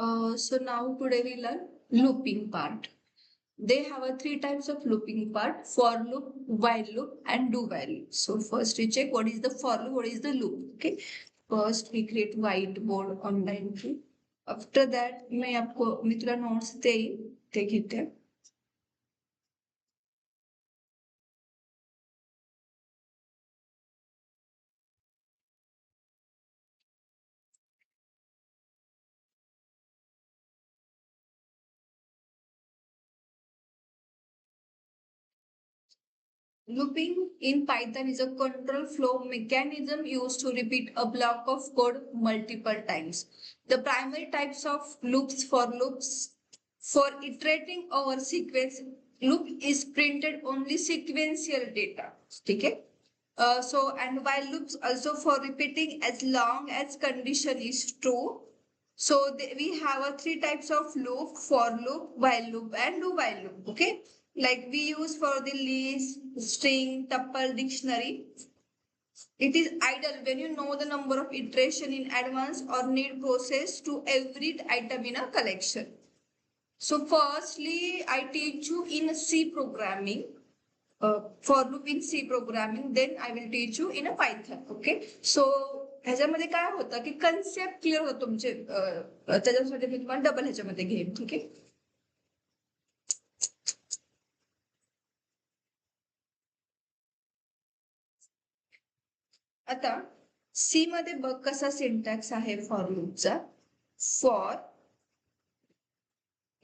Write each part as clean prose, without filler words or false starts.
So now today we learn looping part. They have three types of looping part: for loop, while loop, and do while loop. So first we check what is the for loop, what is the loop. Okay. First we create whiteboard online की. After that मैं तुला notes देईन ते घेते. Looping in Python is a control flow mechanism used to repeat a block of code multiple times. The primary types of loops for iterating over sequence loop is printed only sequential data. Okay. And while loops also for repeating as long as condition is true. So we have three types of loop: for loop, while loop, and do while loop. Okay. Like we use for the list, string, tuple, dictionary. It is idle when you know the number of iteration in advance or need process to every item in a collection. So firstly, I teach you in C programming, for loop in C programming, then I will teach you in a Python. Okay. So ह्याच्यामध्ये काय होतं की concept clear होतो तुमचे, त्याच्यासाठी मी तुम्हाला double ह्याच्यामध्ये घेईन. ठीक आहे. आता सी मध्ये बघ कसा सिंटॅक्स आहे फॉर लूपचा. फॉर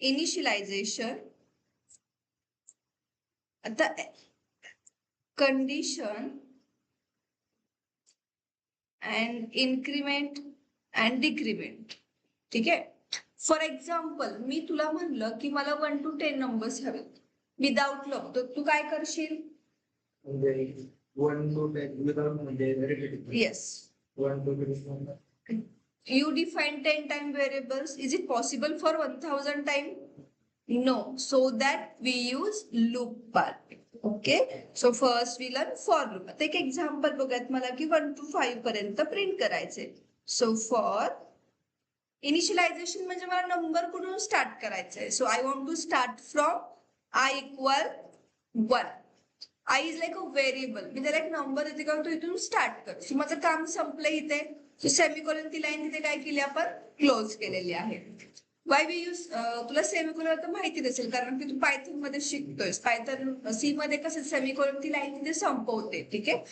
इनिशियलायझेशन, आता condition and increment and decrement. ठीक आहे. फॉर एक्झाम्पल मी तुला म्हणलं की मला 1 to 10 नंबर्स हवेत विदाउट लॉग, तर तू काय करशील? Yes. You define 10 time variables. Is it possible for 1000 time? No. So that we use loop part. Okay. So first we learn for loop. आता एक एक्झाम्पल बघत मला की 1 to 5 पर्यंत प्रिंट करायचे. So for इनिशियलायझेशन म्हणजे मला नंबर कुठून स्टार्ट करायचंय. So I want to start from I equal 1. I is like a variable. मी त्याला एक नंबर देते का तो इथून स्टार्ट कर. सो माझं काम संपलं इथे. सो सेमिकोलन ती लाईन तिथे काय केली आपण क्लोज केलेली आहे. वाय वी यूज, तुला सेमिकोलन तर माहिती असेल कारण की तू पायथन मध्ये शिकतोय. पायथन सी मध्ये कसं सेमिकोलन ती लाईन तिथे संपवते. ठीक आहे.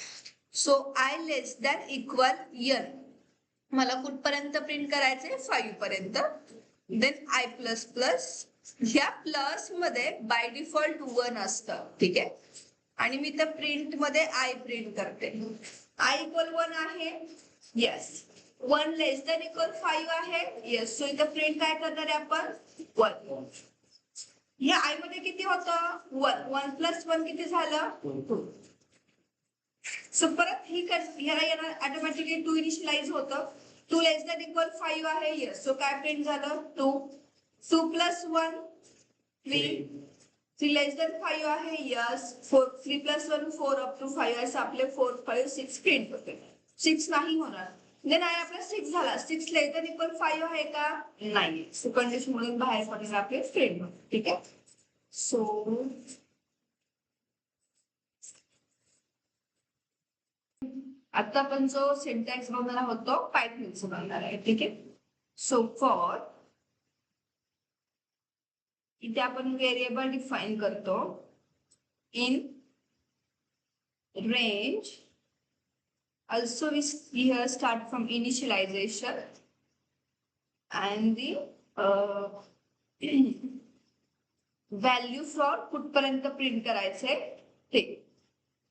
So I less than equal n मला कुठपर्यंत प्रिंट करायचंय 5 पर्यंत. देन आय प्लस प्लस, ह्या प्लस मध्ये बाय डिफॉल्ट 1 असतं. ठीक आहे. आणि मी तर प्रिंट मध्ये आय प्रिंट करते. आय इक्वल 1 आहे. येस. 1 लेस दॅन इक्वल 5 आहे. येस. सो इथं प्रिंट काय करणार आहे आपण 1. ह्या आय मध्ये किती होतं 1. 1 प्लस 1 किती झालं 2. सो परत ह्याला येणार ऑटोमॅटिकली 2 इनिशियलाइज होतं. 2 लेस दॅन इक्वल 5 आहे. येस. सो काय प्रिंट झालं 2. 2 प्लस 1 3. 3 लेस दॅन 5 आहे. यस. 3 प्लस 1 4 अप टू 5 असं आपले 4 5 6 प्रिंट होते. 6 नाही होणार. देन आहे आपला 6 झाला. 6 लेस दॅन इक्वल 5 आहे का नाही. सो कंडिशन मधून बाहेर पडणार आपले प्रिंट होते. ठीक आहे. सो आता आपण जो सिंटॅक्स बनवणार आहोत तो पायथनचा बनणार आहे. ठीक आहे. सो फॉर इथे आपण व्हेरिएबल डिफाइन करतो. In range, also we here start from initialization and the value for कुठपर्यंत प्रिंट करायचंय ते.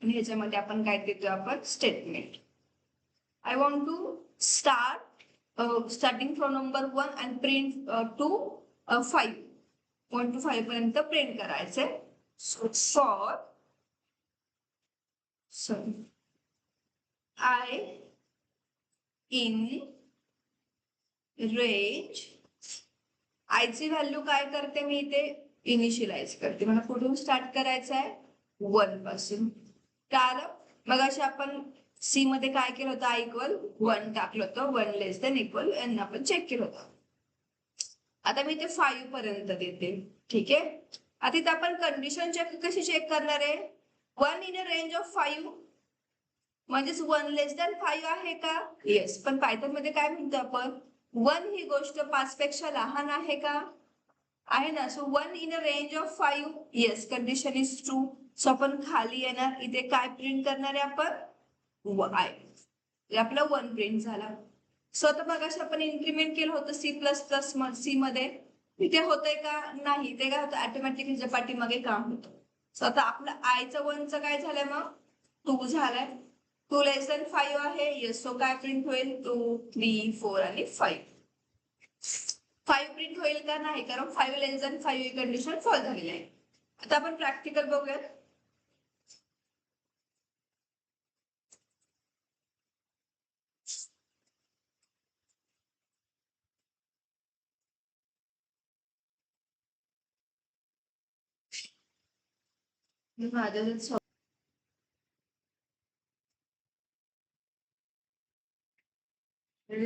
आणि ह्याच्यामध्ये आपण काय देतो आपण statement. I want to starting from number 1 and print to 5. 1 to 5 पर्यंत प्रिंट करायचंय. So for I in range, I ची व्हॅल्यू काय करते मी इथे इनिशियलाइज करते. मला कुठून स्टार्ट करायचं आहे 1 पासून. कारण मग अशी आपण सी मध्ये काय केलं होतं आय इक्वल 1 टाकलं होतं. 1 लेस दॅन इक्वल n आपण चेक केलं होतं. आता मी ते 5 पर्यंत देते. ठीक आहे. आता इथे आपण कंडिशन कशी चेक करणार आहे? 1 इन अ रेंज ऑफ 5 म्हणजेच 1 लेस दॅन 5 आहे का? येस. पण पायथन मध्ये काय म्हणतो आपण? 1 ही गोष्ट 5 पेक्षा लहान आहे का? आहे ना. So 1 in a range of 5, yes, condition is true. So आपण खाली येणार, इथे काय प्रिंट करणार आहे आपण? आय. आपला 1 प्रिंट झाला. सो आता बघा, आपण इन्क्रीमेंट केलं होतं सी प्लस प्लस सी मध्ये, इथे होतंय का? नाही. ते काय होतं, ऑटोमॅटिकली पाठीमागे काम होतं. सो आता आपलं आयचं 1चं काय झालंय मग? 2 झालाय. 2 लेस दॅन 5 आहे. येस. सो काय प्रिंट होईल? 2, 3, 4 आणि 5. 5 प्रिंट होईल का? नाही, कारण 5 लेस दॅन 5 ही कंडिशन फॉल झालेली आहे. आता आपण प्रॅक्टिकल बघूयात. माझ्या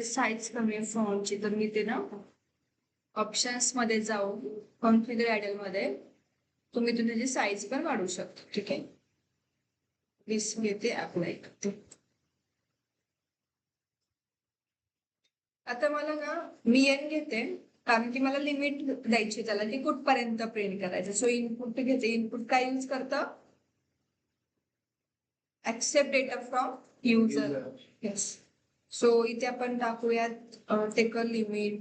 साईज कमी आहे फॉन्टची, तर मी ते ना ऑप्शन्स मध्ये जाऊन कॉन्फिगर आयडल मध्ये तुम्ही त्याची साईज पण वाढवू शकता. ठीक आहे. प्लीज घेते, अप्लाय करते. आता मला ना मी एन घेते, कारण की मला लिमिट द्यायची त्याला की कुठपर्यंत प्रिंट करायचं. सो इनपुट घेते. इनपुट काय यूज करतं? Accept data from user. Yes. So इथे आपण टाकूयात टेक अ लिमिट.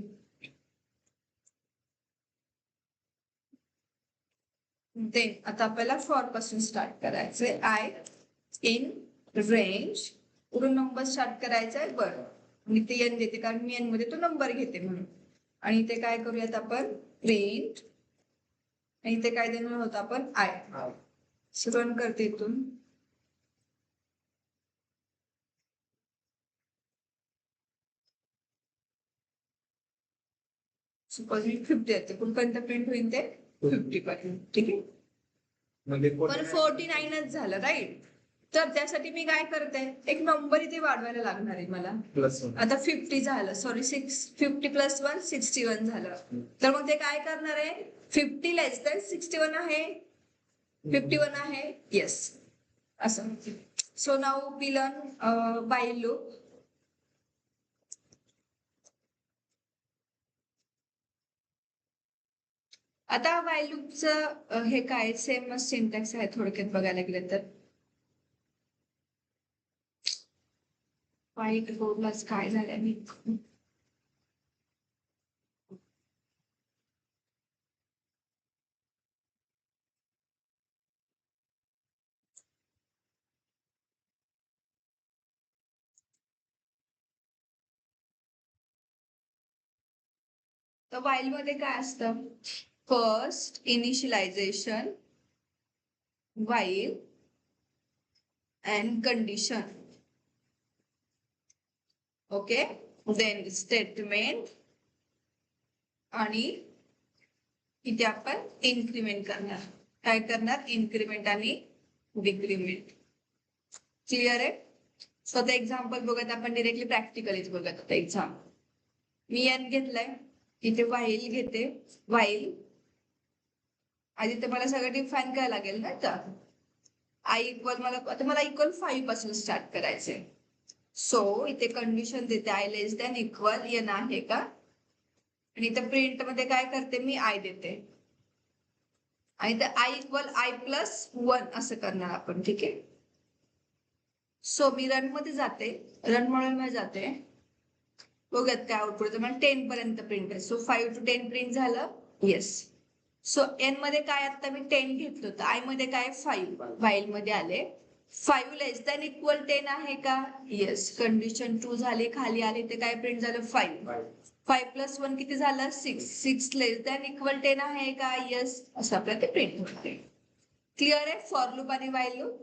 देन आता आपल्याला फॉर पासून स्टार्ट करायचंय. आय इन रेंज कुठून नंबर स्टार्ट करायचा बरं. मी ते एन देते, कारण मी एन मध्ये तो नंबर घेते म्हणून. आणि इथे काय करूयात आपण? प्रिंट. आणि इथे काय देणार होतं आपण? आय. रन करते इथून. सपोज मी 50 देते. कुठपर्यंत प्रिंट होईल ते? 50 पर्यंत. ठीक आहे. पण 49च झालं, राईट? तर त्यासाठी मी काय करते, एक नंबर इथे वाढवायला लागणार आहे मला. आता 50 झालं, सॉरी 50 प्लस 1 61 झालं. तर मग ते काय करणार आहे? 50 लेस दॅन 61 आहे. 51 आहे. येस. असं. So now we learn by loop. आता वाईल लूपचं हे काय सेमच सिंटॅक्स आहे थोडक्यात बघायला गेलं तर. वाईल बोर्डलाच काय झालंय मी. तर वाईल मध्ये काय असतं? First initialization, while and condition. Okay. Then statement, आणि इथे आपण इन्क्रीमेंट करणार. काय करणार? इन्क्रीमेंट आणि डिक्रीमेंट. क्लिअर आहे? स्वतः एक्झाम्पल बघत आपण डिरेक्टली प्रॅक्टिकलीच बघत होता एक्झाम्पल. मी एन घेतलंय, इथे वाईल घेते. वाईल आधी तर मला सगळं डिफाईन करायला लागेल ना. तर आय इक्वल मला इक्वल 5 पासून स्टार्ट करायचंय. सो इथे कंडिशन देते I less than equal N आहे का? आणि इथे प्रिंट मध्ये काय करते मी? आय देते. आणि तर आय इक्वल आय प्लस 1 असं करणार आपण. ठीक आहे. सो मी रन मध्ये जाते. रन म्हणून जाते. बघूयात काय आउटपुट. मला 10 पर्यंत प्रिंट आहे. सो 5 to 10 प्रिंट झालं. येस. सो एन मध्ये काय? आता मी 10 घेतलं होतं. आय मध्ये काय? 5. वाईल मध्ये आले. 5 लेस दॅन इक्वल 10 आहे का? येस. कंडिशन ट्रू झाली. खाली आले ते काय प्रिंट झालं? 5. 5 प्लस 1 किती झालं? 6. 6 लेस दॅन इक्वल 10 आहे का? येस. असं आपल्याला ते प्रिंट होते. क्लिअर आहे फॉर लूप आणि वाईल लूप?